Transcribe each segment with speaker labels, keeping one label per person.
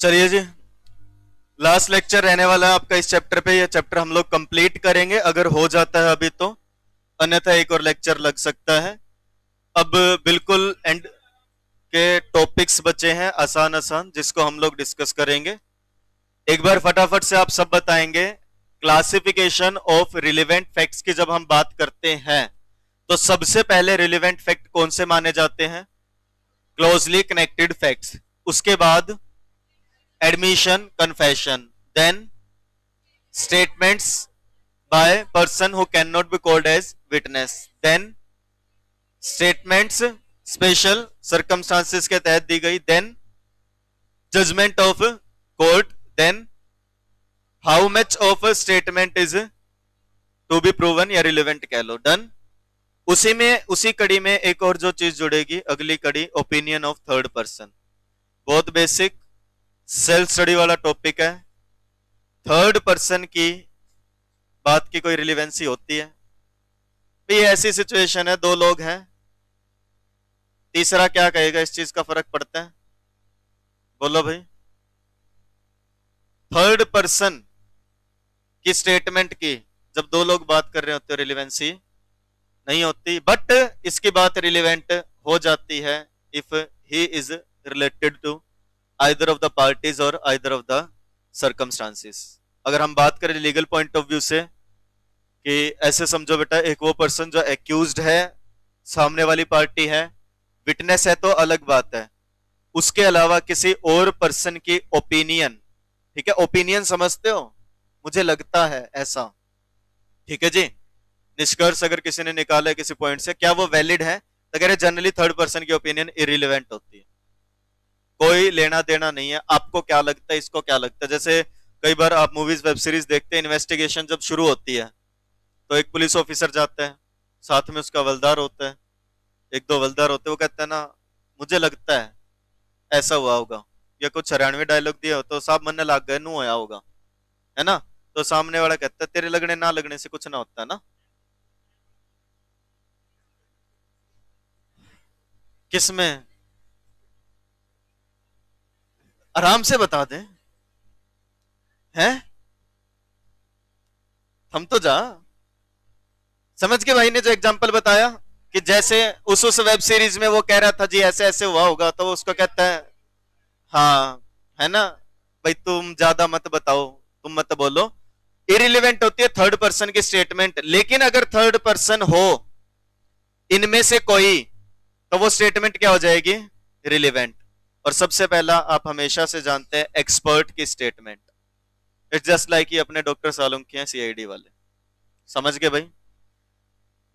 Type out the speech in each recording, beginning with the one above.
Speaker 1: चलिए जी, last lecture रहने वाला है आपका इस चैप्टर पे। ये चैप्टर हम लोग कंप्लीट करेंगे अगर हो जाता है अभी तो, अन्यथा एक और लेक्चर लग सकता है। अब बिल्कुल एंड के टॉपिक्स बचे हैं आसान आसान, जिसको हम लोग डिस्कस करेंगे। एक बार फटाफट से आप सब बताएंगे। क्लासिफिकेशन ऑफ रिलेवेंट फैक्ट्स की जब हम बात करते हैं तो सबसे पहले रिलेवेंट फैक्ट कौन से माने जाते हैं? Closely connected facts. उसके बाद admission, confession, then statements by person who cannot be called as witness, then statements special circumstances के तहत दी गई, then judgment of court, then how much of a statement is to be proven या relevant कह लो। Done. उसी में उसी कड़ी में एक और जो चीज जुड़ेगी, अगली कड़ी, ओपिनियन ऑफ थर्ड पर्सन। बहुत बेसिक सेल्फ स्टडी वाला टॉपिक है। थर्ड पर्सन की बात की कोई रिलेवेंसी होती है? भाई ऐसी सिचुएशन है, दो लोग हैं, तीसरा क्या कहेगा, इस चीज का फर्क पड़ता है? बोलो भाई। थर्ड पर्सन की स्टेटमेंट की जब दो लोग बात कर रहे होते हैं रिलेवेंसी नहीं होती, बट इसकी बात रिलेवेंट हो जाती है if he is related to either of the parties or either of the circumstances. अगर हम बात करें लीगल पॉइंट ऑफ व्यू से, कि ऐसे समझो बेटा, एक वो पर्सन जो एक्यूज्ड है, सामने वाली पार्टी है, विटनेस है तो अलग बात है, उसके अलावा किसी और पर्सन की ओपिनियन, ठीक है, ओपिनियन समझते हो, मुझे लगता है ऐसा, ठीक है जी, निष्कर्ष अगर किसी ने निकाला है किसी पॉइंट से, क्या वो वैलिड है? तो कह रहे जनरली थर्ड पर्सन की ओपिनियन इरिलेवेंट होती है, कोई लेना देना नहीं है। आपको क्या लगता है, इसको क्या लगता है? जैसे कई बार आप मूवीज वेब सीरीज देखते हैं, इन्वेस्टिगेशन जब शुरू होती है तो एक पुलिस ऑफिसर जाता है, साथ में उसका हवलदार होता है, एक दो हवलदार होते हैं, वो कहते हैं ना, मुझे लगता है ऐसा हुआ होगा, या कुछ हरियाणवी डायलॉग दिया हो तो साहब मन लाग गए, नू होया होगा, है ना? तो सामने वाला कहता है तेरे लगने ना लगने से कुछ ना होता है ना। किसमें? आराम से बता दें, हैं? हम तो जा समझ के भाई ने जो एग्जांपल बताया, कि जैसे उस वेब सीरीज में वो कह रहा था जी ऐसे ऐसे हुआ होगा, तो उसको कहता है हाँ, है ना, भाई तुम ज्यादा मत बताओ, तुम मत बोलो। इरिलेवेंट होती है थर्ड पर्सन की स्टेटमेंट, लेकिन अगर थर्ड पर्सन हो इनमें से कोई, तो वो स्टेटमेंट क्या हो जाएगी? रिलेवेंट। और सबसे पहला आप हमेशा से जानते हैं, एक्सपर्ट की स्टेटमेंट। इट्स जस्ट लाइक ये अपने डॉक्टर सालुंकी हैं, सीआईडी वाले, समझ गए भाई?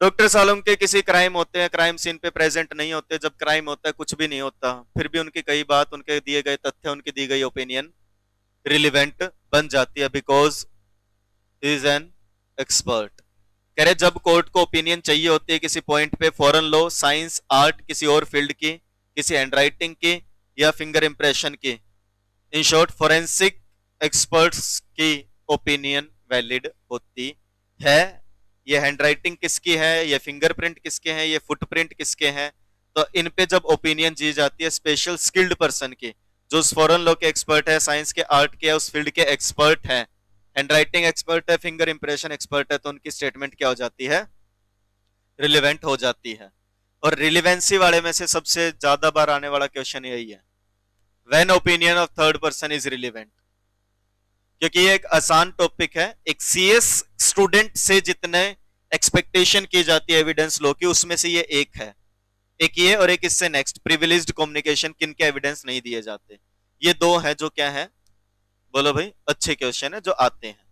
Speaker 1: डॉक्टर सालुंके किसी क्राइम होते हैं, क्राइम सीन पे प्रेजेंट नहीं होते, जब क्राइम होता है कुछ भी नहीं होता, फिर भी उनकी कई बात, उनके दिए गए तथ्य, उनकी दी गई ओपिनियन रिलेवेंट बन जाती है, बिकॉज इज एन एक्सपर्ट। कह रहे जब कोर्ट को ओपिनियन चाहिए होती है किसी पॉइंट पे, फॉरेन लॉ, साइंस, आर्ट, किसी और फील्ड की, किसी हैंडराइटिंग की या फिंगर इंप्रेशन की, इन शॉर्ट फोरेंसिक एक्सपर्ट्स की ओपिनियन वैलिड होती है। ये हैंडराइटिंग किसकी है, ये फिंगरप्रिंट किसके हैं, ये फुटप्रिंट किसके हैं, तो इन पे जब ओपिनियन दी जाती है स्पेशल स्किल्ड पर्सन की, जो उस फॉरेन लॉ के एक्सपर्ट है, साइंस के, आर्ट के, उस फील्ड के एक्सपर्ट है, हैंडराइटिंग एक्सपर्ट है, फिंगर इंप्रेशन एक्सपर्ट है, तो उनकी स्टेटमेंट क्या हो जाती है? रिलेवेंट हो जाती है। और रिलेवेंसी वाले में से सबसे ज्यादा बार आने वाला क्वेश्चन यही है, when opinion of third person is relevant, क्योंकि ये एक आसान टॉपिक है। एक सीएस स्टूडेंट से जितने एक्सपेक्टेशन की जाती है एविडेंस लो की, उसमें से ये एक है, एक ये और एक इससे नेक्स्ट, प्रिविलेज्ड कम्युनिकेशन, किन के एविडेंस नहीं दिए जाते, ये दो है जो क्या है? बोलो भाई, अच्छे क्वेश्चन है जो आते हैं।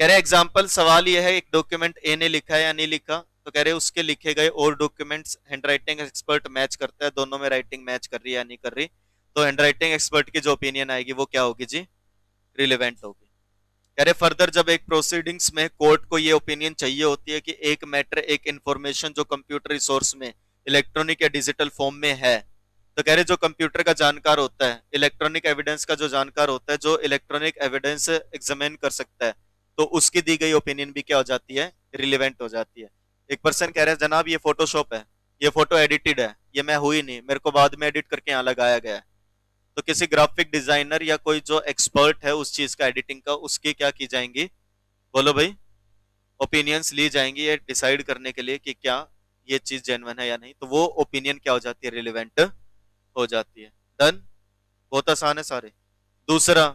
Speaker 1: कह रहे एग्जाम्पल, सवाल ये है, एक डॉक्यूमेंट ए ने लिखा है या नहीं लिखा, तो कह रहे उसके लिखे गए और डॉक्यूमेंट्स हैंडराइटिंग एक्सपर्ट मैच करता है, दोनों में राइटिंग मैच कर रही है या नहीं कर रही, तो हैंडराइटिंग एक्सपर्ट की जो ओपिनियन आएगी वो क्या होगी जी? रिलेवेंट होगी। कह रहे फर्दर जब एक प्रोसीडिंग्स में कोर्ट को ये ओपिनियन चाहिए होती है कि एक मैटर, एक इंफॉर्मेशन जो कंप्यूटर रिसोर्स में इलेक्ट्रॉनिक या डिजिटल फॉर्म में है, तो कह रहे जो कंप्यूटर का जानकार होता है, इलेक्ट्रॉनिक एविडेंस का जो जानकार होता है, जो इलेक्ट्रॉनिक एविडेंस एग्जामिन कर सकता है, तो उसकी दी गई ओपिनियन भी क्या हो जाती है? रिलेवेंट हो जाती है। एक पर्सन कह रहा है जनाब ये फोटोशॉप है, ये फोटो एडिटेड है, ये मैं हुई नहीं, मेरे को बाद में एडिट करके यहाँ लगाया गया है, तो किसी ग्राफिक डिजाइनर या कोई जो एक्सपर्ट है उस चीज का एडिटिंग का, उसकी क्या की जाएंगी, बोलो भाई, ओपिनियंस ली जाएंगी ये डिसाइड करने के लिए कि क्या ये चीज जेन्युइन है या नहीं, तो वो ओपिनियन क्या हो जाती है, रिलेवेंट हो जाती है। डन, बहुत आसान है सारे। दूसरा,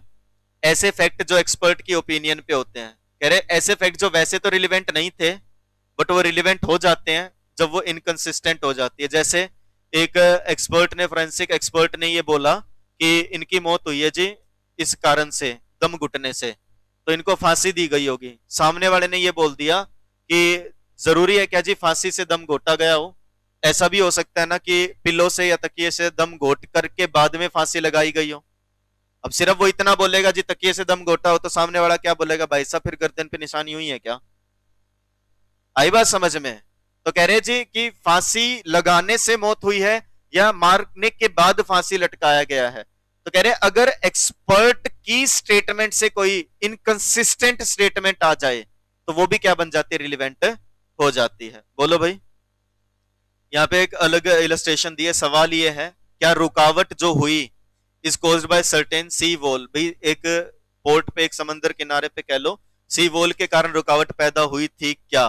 Speaker 1: ऐसे फैक्ट जो एक्सपर्ट की ओपिनियन पे होते हैं, कह रहे ऐसे फैक्ट जो वैसे तो रिलेवेंट नहीं थे बट वो रिलेवेंट हो जाते हैं जब वो इनकंसिस्टेंट हो जाती है। जैसे एक एक्सपर्ट ने, फोरेंसिक एक्सपर्ट ने ये बोला कि इनकी मौत हुई है जी इस कारण से, दम घुटने से, तो इनको फांसी दी गई होगी। सामने वाले ने ये बोल दिया कि जरूरी है क्या जी फांसी से दम घोटा गया हो, ऐसा भी हो सकता है ना कि पिल्लो से या तकिए से दम घोट करके बाद में फांसी लगाई गई हो। अब सिर्फ वो इतना बोलेगा जी तकिए से दम घोटा हो, तो सामने वाला क्या बोलेगा, भाई साहब फिर गर्दन पे निशानी हुई है क्या। आई बात समझ में। तो कह रहे जी कि फांसी लगाने से मौत हुई है या मारने के बाद फांसी लटकाया गया है। तो कह रहे अगर एक्सपर्ट की स्टेटमेंट से कोई इनकंसिस्टेंट स्टेटमेंट आ जाए तो वो भी क्या बन जाती है, रिलीवेंट हो जाती है। बोलो भाई, यहाँ पे एक अलग इलस्ट्रेशन दी है। सवाल ये है, क्या रुकावट जो हुई is caused by certain sea wall, भाई एक पोर्ट पे, एक समंदर किनारे पे कह लो, सी वॉल के कारण रुकावट पैदा हुई थी क्या।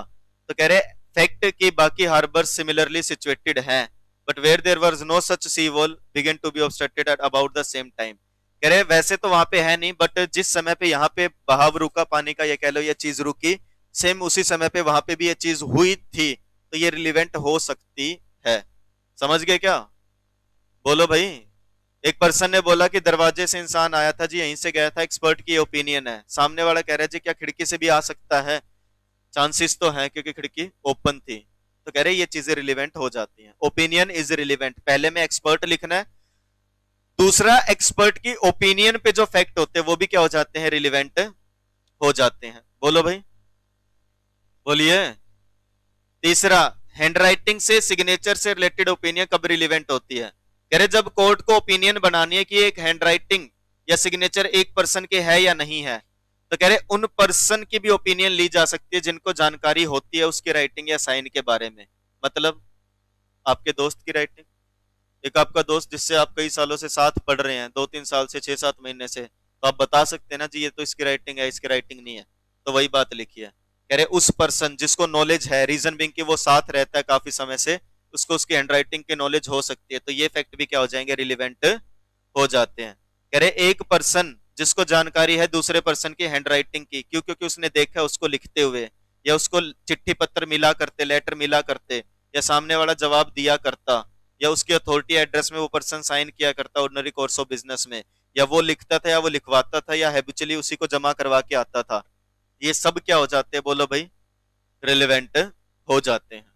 Speaker 1: तो कह रहे फैक्ट कि बाकी हार्बर सिमिलरली सिचुएटेड हैं but where there was no such sea wall begin to be obstructed at about the same time. कह रहे वैसे तो वहां पे है नहीं बट जिस समय पे यहाँ पे बहाव रुका पानी का, ये कह लो ये चीज रुकी, सेम उसी समय पे वहां पे भी ये चीज हुई थी, तो ये रिलीवेंट हो सकती है। समझ गए क्या, बोलो भाई। एक पर्सन ने बोला कि दरवाजे से इंसान आया था जी, यहीं से गया था, एक्सपर्ट की ओपिनियन है। सामने वाला कह रहा है जी क्या खिड़की से भी आ सकता है, चांसेस तो हैं क्योंकि खिड़की ओपन थी। तो कह रहे ये चीजें रिलेवेंट हो जाती हैं। ओपिनियन इज रिलेवेंट, पहले में एक्सपर्ट लिखना है, दूसरा एक्सपर्ट की ओपिनियन पे जो फैक्ट होते हैं वो भी क्या हो जाते हैं, रिलेवेंट हो जाते हैं। बोलो भाई, बोलिए। तीसरा, हैंडराइटिंग से, सिग्नेचर से रिलेटेड ओपिनियन कब रिलेवेंट होती है। कह रहे जब कोर्ट को ओपिनियन बनानी है कि एक हैंडराइटिंग या सिग्नेचर एक पर्सन के है या नहीं है, तो कह रहे उन पर्सन की भी ओपिनियन ली जा सकती है जिनको जानकारी होती है उसकी राइटिंग या साइन के बारे में। मतलब आपके दोस्त की राइटिंग, एक आपका दोस्त जिससे आप कई सालों से साथ पढ़ रहे हैं, 2-3 साल से, 6-7 महीने से, तो आप बता सकते हैं ना जी ये तो इसकी राइटिंग है, इसकी राइटिंग नहीं है, तो वही बात लिखी है। कह रहे उस पर्सन जिसको नॉलेज है, रीजन बिंग कि वो साथ रहता है काफी समय से, उसको उसकी हैंडराइटिंग की नॉलेज हो सकती है, तो ये फैक्ट भी क्या हो जाएंगे, रिलेवेंट हो जाते हैं। कह रहे एक पर्सन जिसको जानकारी है दूसरे पर्सन की हैंडराइटिंग की, क्यों, क्योंकि उसने देखा उसको लिखते हुए, या उसको चिट्ठी पत्र मिला करते, लेटर मिला करते, या सामने वाला जवाब दिया करता, या उसकी अथॉरिटी एड्रेस में वो पर्सन साइन किया करता ऑर्डिनरी कोर्स ऑफ बिजनेस में, या वो लिखता था या वो लिखवाता था या हैबिचुअली उसी को जमा करवा के आता था, ये सब क्या हो जाते हैं, बोलो भाई, रिलेवेंट हो जाते हैं।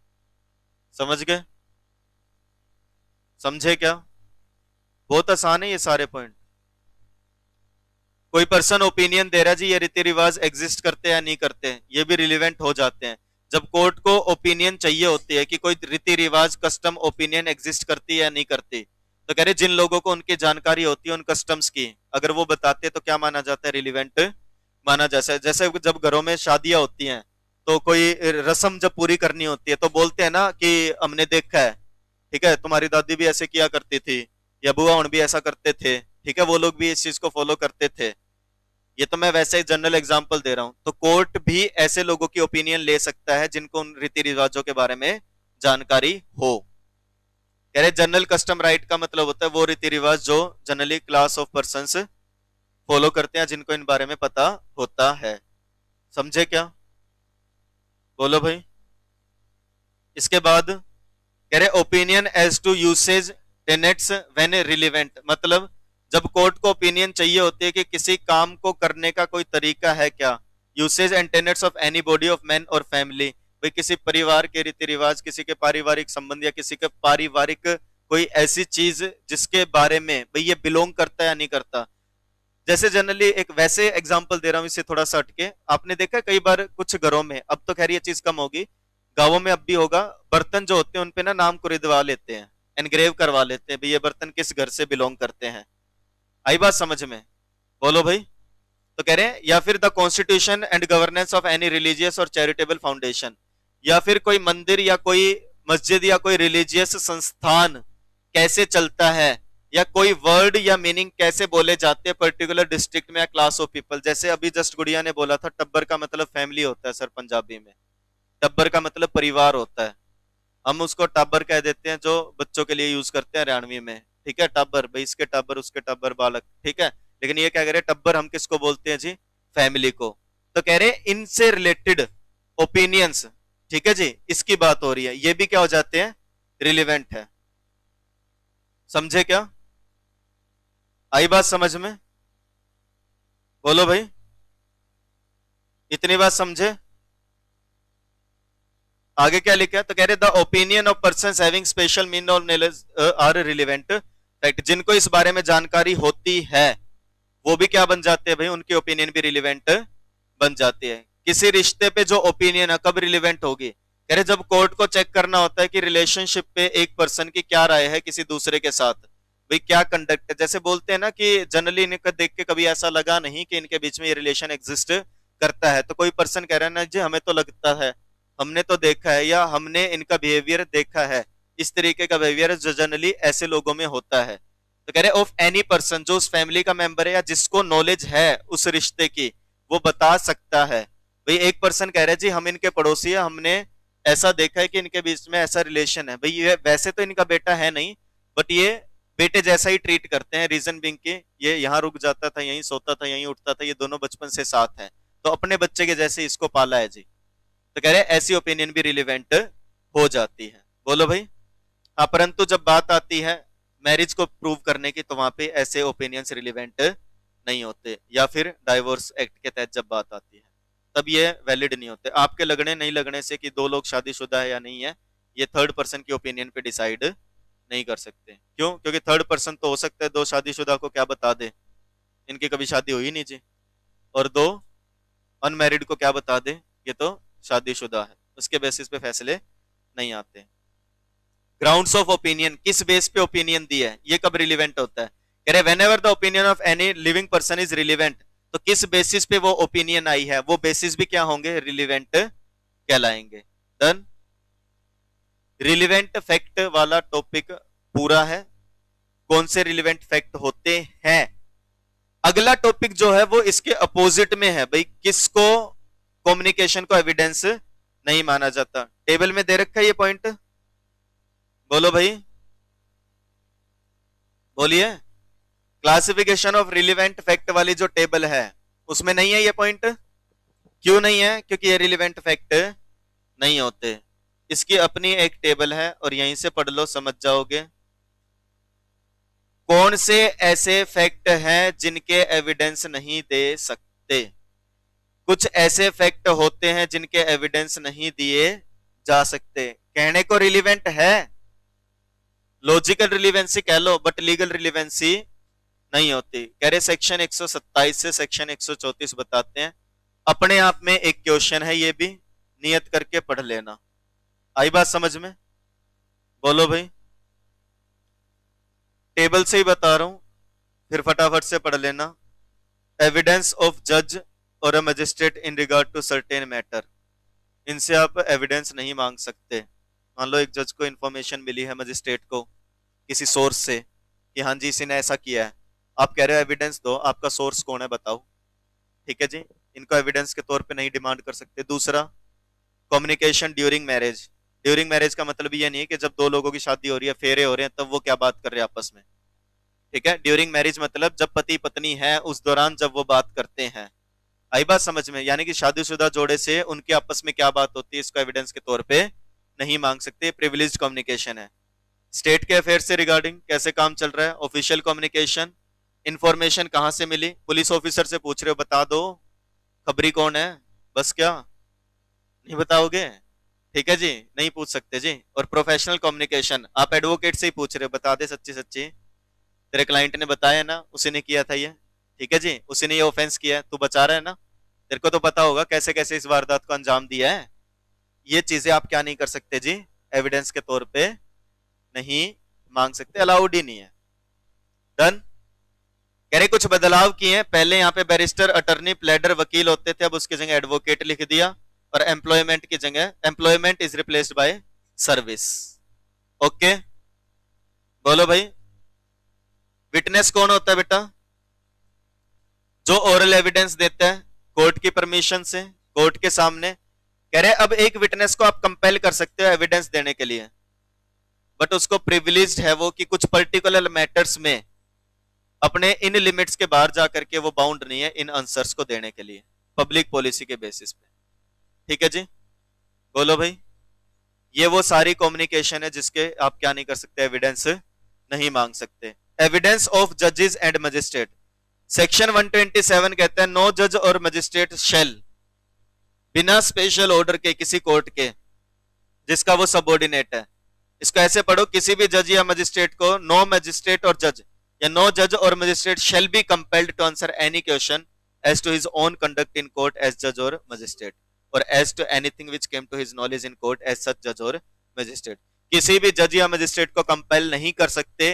Speaker 1: समझ गए, समझे क्या, बहुत आसान है ये सारे पॉइंट। कोई पर्सन ओपिनियन दे रहा है जी ये रीति रिवाज एग्जिस्ट करते हैं या नहीं करते हैं, ये भी रिलेवेंट हो जाते हैं। जब कोर्ट को ओपिनियन चाहिए होती है कि कोई रीति रिवाज, कस्टम, ओपिनियन एग्जिस्ट करती है या नहीं करती, तो कह रहे जिन लोगों को उनकी जानकारी होती है उन कस्टम्स की, अगर वो बताते हैं तो क्या माना जाता है, रिलेवेंट माना जाता है। जैसे जब घरों में शादियां होती हैं तो कोई रस्म जब पूरी करनी होती है तो बोलते हैं ना कि हमने देखा है, ठीक है, तुम्हारी दादी भी ऐसे किया करती थी या बुआ भी ऐसा करते थे, ठीक है, वो लोग भी इस चीज को फॉलो करते थे। ये तो मैं वैसे ही जनरल एग्जांपल दे रहा हूं। तो कोर्ट भी ऐसे लोगों की ओपिनियन ले सकता है जिनको उन रीति रिवाजों के बारे में जानकारी हो। कह रहे जनरल कस्टम राइट का मतलब होता है वो रीति रिवाज जो generally class of persons follow करते हैं, जिनको इन बारे में पता होता है। समझे क्या, बोलो भाई। इसके बाद कह रहे opinion as to usages tenets when relevant, मतलब जब कोर्ट को ओपिनियन चाहिए होती है कि किसी काम को करने का कोई तरीका है क्या, usage and tenets of any body of man और फैमिली, भाई किसी परिवार के रीति रिवाज, किसी के पारिवारिक संबंध या किसी के पारिवारिक कोई ऐसी चीज जिसके बारे में भाई ये बिलोंग करता है या नहीं करता। जैसे जनरली एक वैसे एग्जांपल दे रहा हूं, इससे थोड़ा सा हटके, आपने देखा कई बार कुछ घरों में, अब तो खैर ये चीज कम होगी, गांवों में अब भी होगा, बर्तन जो होते हैं उनपे ना नाम को रिदवा लेते हैं, एनग्रेव करवा लेते हैं, भाई ये बर्तन किस घर से बिलोंग करते हैं। आई बात समझ में, बोलो भाई। तो कह रहे हैं या फिर the constitution and governance of any religious और चैरिटेबल फाउंडेशन, या फिर कोई मंदिर या कोई मस्जिद या कोई रिलीजियस संस्थान कैसे चलता है या कोई वर्ड या मीनिंग कैसे बोले जाते हैं पर्टिकुलर डिस्ट्रिक्ट में या क्लास ऑफ पीपल। जैसे अभी जस्ट गुड़िया ने बोला था टब्बर का मतलब फैमिली होता है सर पंजाबी में, टब्बर का मतलब परिवार होता है, हम उसको टब्बर कह देते हैं जो बच्चों के लिए यूज करते हैं हरियाणवी में, ठीक है, टब्बर भाई, इसके टब्बर उसके टब्बर बालक, ठीक है। लेकिन ये क्या कह रहे हैं, टब्बर हम किसको बोलते हैं जी, फैमिली को। तो कह रहे हैं इनसे रिलेटेड ओपिनियंस, ठीक है जी, इसकी बात हो रही है, ये भी क्या हो जाते हैं, रिलेवेंट है। समझे क्या, आई बात समझ में, बोलो भाई, इतनी बात समझे। आगे क्या लिखा है, तो कह रहे the opinion of person having special mean और नॉलेज आर रिलेवेंट फैक्ट, जिनको इस बारे में जानकारी होती है वो भी क्या बन जाते हैं भाई, उनकी ओपिनियन भी रिलेवेंट बन जाती है। किसी रिश्ते पे जो ओपिनियन है कब रिलेवेंट होगी, कह रहे जब कोर्ट को चेक करना होता है कि रिलेशनशिप पे एक पर्सन की क्या राय है किसी दूसरे के साथ, भाई क्या कंडक्ट है। जैसे बोलते हैं ना कि जनरली इनको देख के कभी ऐसा लगा नहीं कि इनके बीच में ये रिलेशन एग्जिस्ट करता है, तो कोई पर्सन कह रहा है ना जी हमें तो लगता है, हमने तो देखा है, या हमने इनका बिहेवियर देखा है, इस तरीके का बिहेवियर जो जनरली ऐसे लोगों में होता है। तो कह रहे ऑफ एनी पर्सन, जो उस फैमिली का मेंबर है या जिसको नॉलेज है उस रिश्ते की, वो बता सकता है। भाई एक पर्सन कह रहे हैं जी हम इनके पड़ोसी है, हमने ऐसा देखा है कि इनके बीच में ऐसा रिलेशन है, भाई ये वैसे तो इनका बेटा है नहीं, बट ये बेटे जैसा ही ट्रीट करते हैं, रीजन बिंग के ये यहाँ रुक जाता था, यहीं सोता था, यहीं उठता था, ये दोनों बचपन से साथ हैं, तो अपने बच्चे के जैसे इसको पाला है जी। तो कह रहे हैं ऐसी ओपिनियन भी रिलेवेंट हो जाती है, बोलो भाई। हाँ, परंतु जब बात आती है मैरिज को प्रूव करने की तो वहां पे ऐसे ओपिनियंस रिलेवेंट नहीं होते, या फिर डाइवोर्स एक्ट के तहत जब बात आती है तब ये वैलिड नहीं होते। आपके लगने नहीं लगने से कि दो लोग शादीशुदा है या नहीं है, ये थर्ड पर्सन की ओपिनियन पे डिसाइड नहीं कर सकते। क्यों, क्योंकि थर्ड पर्सन तो हो सकता है दो शादीशुदा को क्या बता दे, इनकी कभी शादी हुई नहीं जी, और दो अनमैरिड को क्या बता दे ये तो शादीशुदा है, उसके बेसिस पे फैसले नहीं आते। ग्राउंड्स ऑफ ओपिनियन, किस बेस पे ओपिनियन दिया है, ये कब रिलीवेंट होता है, कह रहे whenever the opinion of any living person is relevant, तो किस बेसिस पे वो ओपिनियन आई है, वो बेसिस भी क्या होंगे, रिलीवेंट कहलाएंगे। डन, रिलीवेंट फैक्ट वाला टॉपिक पूरा है। कौन से रिलीवेंट फैक्ट होते हैं, अगला टॉपिक जो है वो इसके अपोजिट में है, भाई किसको कम्युनिकेशन को एविडेंस नहीं माना जाता। टेबल में दे रखा है ये पॉइंट, बोलो भाई, बोलिए। क्लासिफिकेशन ऑफ रिलीवेंट फैक्ट वाली जो टेबल है उसमें नहीं है ये पॉइंट, क्यों नहीं है, क्योंकि ये रिलीवेंट फैक्ट नहीं होते। इसकी अपनी एक टेबल है और यहीं से पढ़ लो समझ जाओगे। कौन से ऐसे फैक्ट हैं जिनके एविडेंस नहीं दे सकते, कुछ ऐसे फैक्ट होते हैं जिनके एविडेंस नहीं दिए जा सकते, कहने को रिलीवेंट है, लॉजिकल रिलीवेंसी कह लो, बट लीगल रिलीवेंसी नहीं होती। कह रहे सेक्शन 127 से सेक्शन 134 बताते हैं। अपने आप में एक क्वेश्चन है, ये भी नियत करके पढ़ लेना। आई बात समझ में, बोलो भाई। टेबल से ही बता रहा हूं, फिर फटाफट से पढ़ लेना। एविडेंस ऑफ जज or a magistrate in regard to certain matter, इनसे आप एविडेंस नहीं मांग सकते। मान लो एक जज को इंफॉर्मेशन मिली है मजिस्ट्रेट को किसी सोर्स से कि हाँ जी इसी ने ऐसा किया है, आप कह रहे हो एविडेंस दो, आपका सोर्स कौन है बताओ, ठीक है जी, इनको एविडेंस के तौर पे नहीं डिमांड कर सकते। दूसरा, communication during marriage, during marriage का मतलब ये नहीं है कि जब दो लोगों की शादी हो रही है, फेरे हो रहे हैं, तब वो क्या बात कर रहे हैं आपस में, ठीक है। ड्यूरिंग मैरिज मतलब जब पति पत्नी है उस दौरान जब वो बात करते हैं। आई बात समझ में, यानी कि शादीशुदा जोड़े से उनके आपस में क्या बात होती है, इसको एविडेंस के तौर पे नहीं मांग सकते, प्रिविलेज्ड कम्युनिकेशन है। स्टेट के अफेयर से रिगार्डिंग कैसे काम चल रहा है, ऑफिशियल कम्युनिकेशन, इंफॉर्मेशन कहां से मिली, पुलिस ऑफिसर से पूछ रहे हो बता दो खबरी कौन है, बस क्या नहीं बताओगे, ठीक है जी, नहीं पूछ सकते जी। और प्रोफेशनल कम्युनिकेशन, आप एडवोकेट से ही पूछ रहे हो बता दे सच्ची सच्ची, तेरे क्लाइंट ने बताया ना उसी ने किया था ये, ठीक है जी, उसी ने ये ऑफेंस किया है, तू बचा रहा है ना, तेरे को तो पता होगा कैसे कैसे इस वारदात को अंजाम दिया है। ये चीजें आप क्या नहीं कर सकते जी, एविडेंस के तौर पे नहीं मांग सकते, अलाउड ही नहीं है। डन, कह रहे कुछ बदलाव किए हैं, पहले यहाँ पे बैरिस्टर अटर्नी प्लेडर वकील होते थे, अब उसकी जगह एडवोकेट लिख दिया, और एम्प्लॉयमेंट की जगह employment is replaced by service. Okay, बोलो भाई। विटनेस कौन होता है बेटा? जो ओरल एविडेंस देता है कोर्ट की परमिशन से, कोर्ट के सामने। कह रहे अब एक विटनेस को आप कंपेल कर सकते हो एविडेंस देने के लिए, बट उसको प्रिविलेज्ड है वो कि कुछ पर्टिकुलर मैटर्स में अपने इन लिमिट्स के बाहर जाकर के वो बाउंड नहीं है इन आंसर्स को देने के लिए, पब्लिक पॉलिसी के बेसिस पे। ठीक है जी, बोलो भाई। ये वो सारी कम्युनिकेशन है जिसके आप क्या नहीं कर सकते, एविडेंस नहीं मांग सकते। एविडेंस ऑफ जजेस एंड मजिस्ट्रेट, सेक्शन 127 कहता है नो जज और मजिस्ट्रेट शेल, बिना स्पेशल ऑर्डर के किसी कोर्ट के जिसका वो सबऑर्डिनेट है। इसको ऐसे पढ़ो, किसी भी जज या मजिस्ट्रेट को नो मजिस्ट्रेट और जज या नो जज और magistrate shall be compelled to answer any question as to his own conduct in court as जज और मजिस्ट्रेट और as to anything which came to his knowledge in court as such जज और मजिस्ट्रेट। किसी भी जज या मजिस्ट्रेट को कंपेल नहीं कर सकते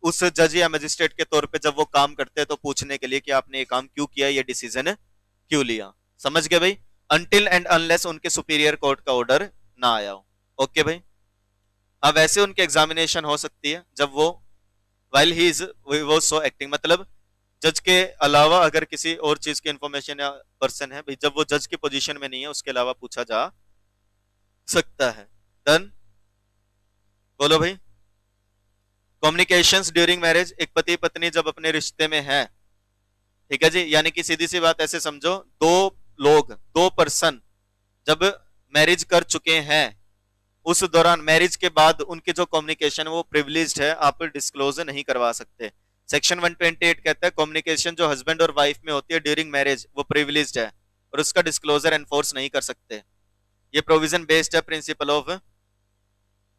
Speaker 1: उस जज या मजिस्ट्रेट के तौर पे जब वो काम करते हैं तो पूछने के लिए कि आपने ये काम क्यों किया, ये डिसीजन क्यों लिया। समझ गए भाई? अनटिल एंड अनलेस उनके सुपीरियर कोर्ट का ऑर्डर ना आया हो। ओके भाई। अब वैसे उनकी एग्जामिनेशन हो सकती है जब वो while he is वो सो एक्टिंग, मतलब जज के अलावा अगर किसी और चीज की इंफॉर्मेशन या पर्सन है भाई, जब वो जज की पोजीशन में नहीं है उसके अलावा पूछा जा सकता है। डन, बोलो भाई। कम्युनिकेशंस ड्यूरिंग मैरिज, एक पति पत्नी जब अपने रिश्ते में है, ठीक है जी, यानी कि सीधी सी बात ऐसे समझो, दो पर्सन जब मैरिज कर चुके हैं उस दौरान मैरिज के बाद उनकी जो कम्युनिकेशन वो प्रिविलेज्ड है, आप डिस्क्लोज नहीं करवा सकते। सेक्शन 128 कहता है कम्युनिकेशन जो हस्बैंड और वाइफ में होती है ड्यूरिंग मैरिज वो प्रिविलेज्ड है और उसका डिस्क्लोजर एनफोर्स नहीं कर सकते। ये प्रोविजन बेस्ड है प्रिंसिपल ऑफ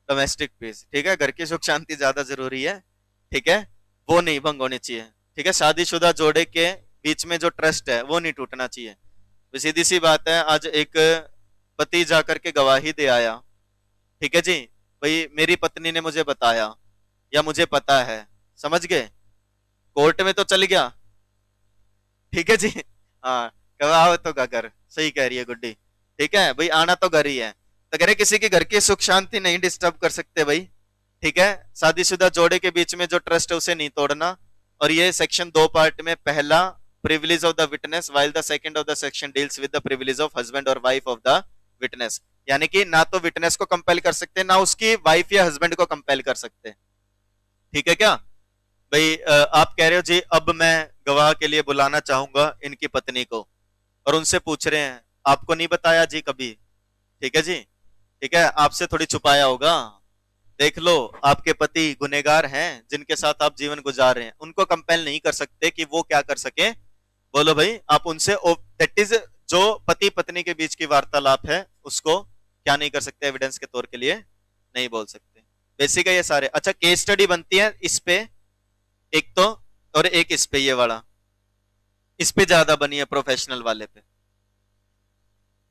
Speaker 1: डोमेस्टिक पीस। ठीक है, घर की सुख शांति ज्यादा जरूरी है, ठीक है, वो नहीं भंग होनी चाहिए। ठीक है, शादीशुदा जोड़े के बीच में जो ट्रस्ट है वो नहीं टूटना चाहिए। तो सीधी सी बात है, आज एक पति जाकर के गवाही दे आया, ठीक है जी, भाई मेरी पत्नी ने मुझे बताया या मुझे पता है, समझ गए, कोर्ट में तो चल गया, ठीक है जी, हाँ, गवाह तो घर, सही कह रही है गुड्डी, ठीक है भाई, आना तो घर ही है। तो कह रहे किसी के घर की सुख शांति नहीं डिस्टर्ब कर सकते भाई, ठीक है, शादीशुदा जोड़े के बीच में जो ट्रस्ट है उसे नहीं तोड़ना। और ये सेक्शन 2 पार्ट में, पहला privilege of the witness while the second of the section deals with the privilege of husband और वाइफ ऑफ द विटनेस। यानी कि ना तो विटनेस को कंपेल कर सकते ना उसकी वाइफ या हस्बैंड को कंपेल कर सकते। ठीक है क्या भाई? आप कह रहे हो जी अब मैं गवाह के लिए बुलाना चाहूंगा इनकी पत्नी को, और उनसे पूछ रहे हैं आपको नहीं बताया जी कभी, ठीक है जी, ठीक है, आपसे थोड़ी छुपाया होगा, देख लो आपके पति गुनहगार हैं जिनके साथ आप जीवन गुजार रहे हैं, उनको कंपेल नहीं कर सकते कि वो क्या कर सके। बोलो भाई, आप उनसे दैट इज जो पति पत्नी के बीच की वार्तालाप है उसको क्या नहीं कर सकते, एविडेंस के तौर के लिए नहीं बोल सकते। बेसिक है ये सारे। अच्छा, केस स्टडी बनती है इस पे एक तो, और एक इस पे, ये वाला इस पे ज्यादा बनी है प्रोफेशनल वाले पे।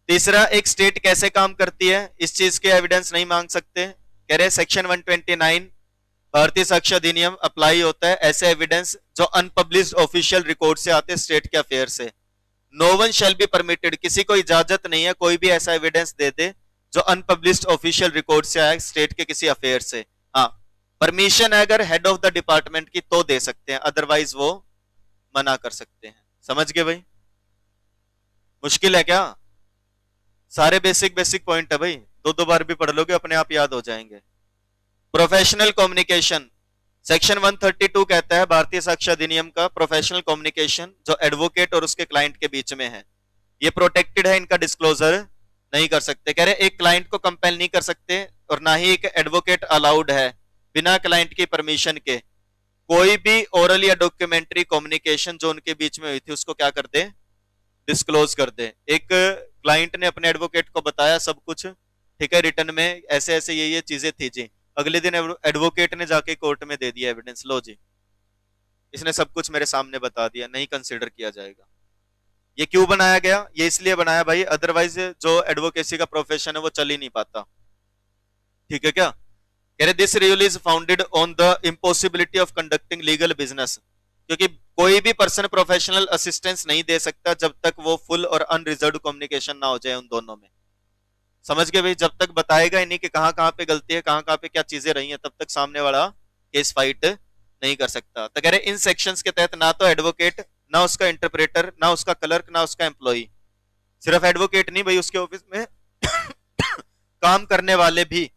Speaker 1: तीसरा, एक स्टेट कैसे काम करती है इस चीज के एविडेंस नहीं मांग सकते। कह रहे सेक्शन 129 भारतीय साक्ष्य अधिनियम अप्लाई होता है ऐसे एविडेंस जो अनपब्लिश्ड ऑफिशियल रिकॉर्ड से आते स्टेट के अफेयर से। No one shall be permitted, किसी को इजाजत नहीं है कोई भी ऐसा एविडेंस दे दे जो अनपब्लिश्ड ऑफिशियल रिकॉर्ड से आए स्टेट के किसी अफेयर से। हाँ, परमिशन है अगर हेड ऑफ द डिपार्टमेंट की तो दे सकते हैं, अदरवाइज वो मना कर सकते हैं। समझ गए भाई? मुश्किल है क्या? सारे बेसिक बेसिक पॉइंट है भाई, दो बार भी पढ़ लोगे अपने आप याद हो जाएंगे। प्रोफेशनल कम्युनिकेशन, सेक्शन 132 कहता है भारतीय साक्ष्य अधिनियम का प्रोफेशनल कम्युनिकेशन जो एडवोकेट और उसके क्लाइंट के बीच में है, ये प्रोटेक्टेड है, इनका डिस्क्लोजर नहीं कर सकते। कह रहे एक क्लाइंट को कंपेल नहीं कर सकते और ना ही एक एडवोकेट अलाउड है बिना क्लाइंट की परमिशन के कोई भी ओरल या डॉक्यूमेंट्री कम्युनिकेशन जो उनके बीच में हुई थी उसको क्या कर दे, डिस्क्लोज कर दे। एक क्लाइंट ने अपने एडवोकेट को बताया सब कुछ, ठीक है, रिटर्न में ऐसे ऐसे ये चीजें थी जी, अगले दिन एडवोकेट ने जाके कोर्ट में दे दिया एविडेंस, लो जी इसने सब कुछ मेरे सामने बता दिया, नहीं कंसिडर किया जाएगा। ये क्यों बनाया गया? ये इसलिए बनाया भाई, अदरवाइज जो एडवोकेसी का प्रोफेशन है वो चल ही नहीं पाता। ठीक है क्या? कह रहे this rule is founded on the impossibility of conducting legal business, क्योंकि कोई भी पर्सन प्रोफेशनल असिस्टेंस नहीं दे सकता जब तक वो फुल और अनरिजर्व कम्युनिकेशन ना हो जाए उन दोनों में। समझ गए भाई? जब तक बताएगा ही नहीं कि कहां कहां पे गलती है, कहां कहां पे क्या चीजें रही हैं, तब तक सामने वाला केस फाइट नहीं कर सकता। तो कह रहे इन सेक्शंस के तहत ना तो एडवोकेट, ना उसका इंटरप्रेटर, ना उसका क्लर्क, ना उसका एम्प्लॉय, सिर्फ एडवोकेट नहीं भाई, उसके ऑफिस में काम करने वाले भी,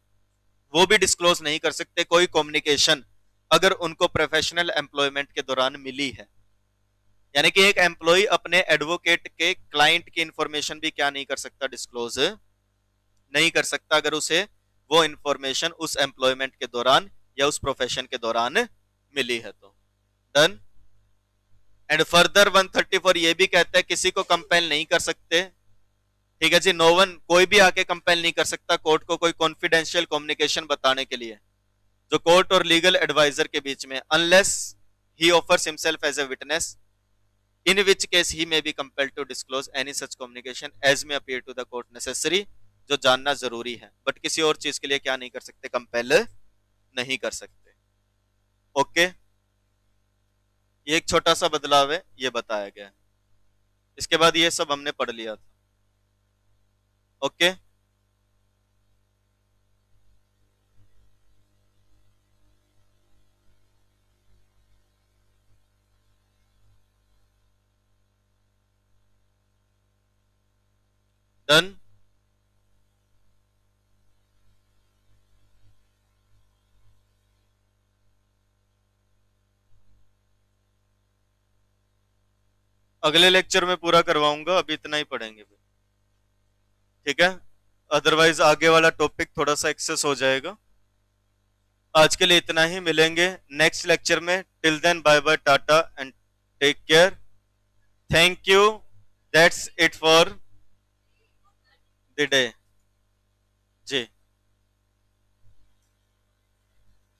Speaker 1: वो भी डिस्क्लोज नहीं कर सकते कोई कम्युनिकेशन अगर उनको प्रोफेशनल एम्प्लॉयमेंट के दौरान मिली है। यानी कि एक एम्प्लॉय अपने एडवोकेट के क्लाइंट की इंफॉर्मेशन भी क्या नहीं कर सकता, डिस्क्लोज नहीं कर सकता, अगर उसे वो इंफॉर्मेशन उस एम्प्लॉयमेंट के दौरान या उस प्रोफेशन के दौरान मिली है तो। डन। एंड फर्दर 134 ये भी कहता है किसी को कंपेल नहीं कर सकते, ठीक है जी, नो वन, कोई भी आके कंपेल नहीं कर सकता कोर्ट को कोई कॉन्फिडेंशियल कम्युनिकेशन बताने के लिए जो कोर्ट और लीगल एडवाइजर के बीच में, unless he offers himself as a witness, in which case he may be compelled to disclose any such communication as may appear to the court necessary, जो जानना जरूरी है, बट किसी और चीज के लिए क्या नहीं कर सकते, कंपेल नहीं कर सकते। ओके, ये एक छोटा सा बदलाव है, ये बताया गया। इसके बाद ये सब हमने पढ़ लिया था। Okay, done. अगले लेक्चर में पूरा करवाऊंगा, अभी इतना ही पढ़ेंगे, ठीक है, अदरवाइज आगे वाला टॉपिक थोड़ा सा एक्सेस हो जाएगा। आज के लिए इतना ही, मिलेंगे नेक्स्ट लेक्चर में। Till then bye bye, tata and take care. Thank you, that's it for the day.